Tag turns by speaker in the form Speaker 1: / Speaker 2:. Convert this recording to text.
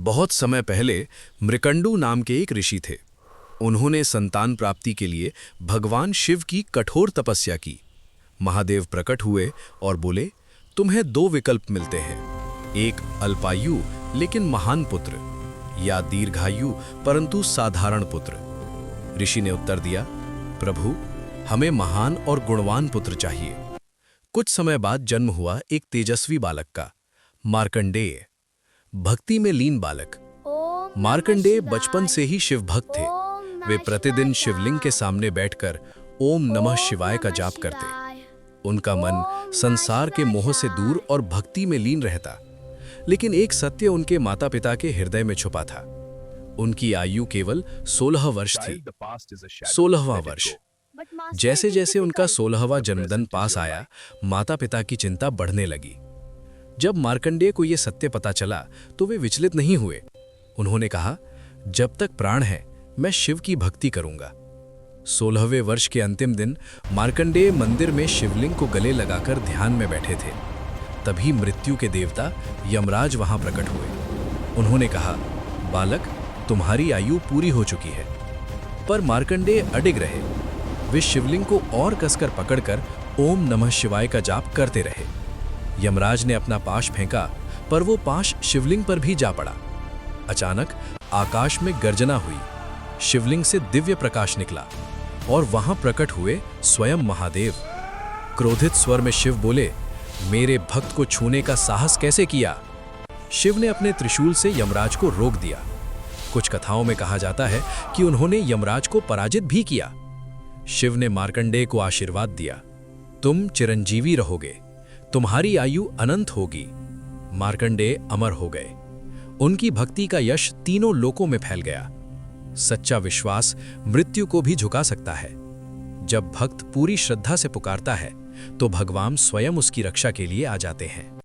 Speaker 1: बहुत समय पहले मृकंडू नाम के एक ऋषि थे। उन्होंने संतान प्राप्ति के लिए भगवान शिव की कठोर तपस्या की। महादेव प्रकट हुए और बोले, तुम्हें दो विकल्प मिलते हैं, एक अल्पायु लेकिन महान पुत्र, या दीर्घायु परंतु साधारण पुत्र। ऋषि ने उत्तर दिया, प्रभु, हमें महान और गुणवान पुत्र चाहिए। कुछ समय बाद जन्म हुआ एक तेजस्वी बालक का, मार्कंडेय, भक्ति में लीन बालक। मार्कंडेय बचपन से ही शिव भक्त थे। वे प्रतिदिन शिवलिंग के सामने बैठकर ओम नमः शिवाय का जाप करते। उनका मन संसार के मोह से दूर और भक्ति में लीन रहता। लेकिन एक सत्य उनके माता पिता के हृदय में छुपा था। उनकी आयु केवल 16 वर्ष थी। 16वां वर्ष। जैसे जैसे उनका 16वां जन्मदिन पास आया, माता पिता की चिंता बढ़ने लगी। जब मार्कंडेय को यह सत्य पता चला तो वे विचलित नहीं हुए। उन्होंने कहा, जब तक प्राण है मैं शिव की भक्ति करूंगा। 16वें वर्ष के अंतिम दिन मार्कंडेय मंदिर में शिवलिंग को गले लगाकर ध्यान में बैठे थे। तभी मृत्यु के देवता यमराज वहां प्रकट हुए। उन्होंने कहा, बालक, तुम्हारी आयु पूरी हो चुकी है। पर मार्कंडेय अडिग रहे। वे शिवलिंग को और कसकर पकड़कर ओम नमः शिवाय का जाप करते रहे। यमराज ने अपना पाश फेंका, पर वो पाश शिवलिंग पर भी जा पड़ा। अचानक आकाश में गर्जना हुई। शिवलिंग से दिव्य प्रकाश निकला और वहां प्रकट हुए स्वयं महादेव। क्रोधित स्वर में शिव बोले, मेरे भक्त को छूने का साहस कैसे किया? शिव ने अपने त्रिशूल से यमराज को रोक दिया। कुछ कथाओं में कहा जाता है कि उन्होंने यमराज को पराजित भी किया। शिव ने मार्कंडेय को आशीर्वाद दिया, तुम चिरंजीवी रहोगे, तुम्हारी आयु अनंत होगी। मार्कंडेय अमर हो गए। उनकी भक्ति का यश तीनों लोकों में फैल गया। सच्चा विश्वास मृत्यु को भी झुका सकता है। जब भक्त पूरी श्रद्धा से पुकारता है तो भगवान स्वयं उसकी रक्षा के लिए आ जाते हैं।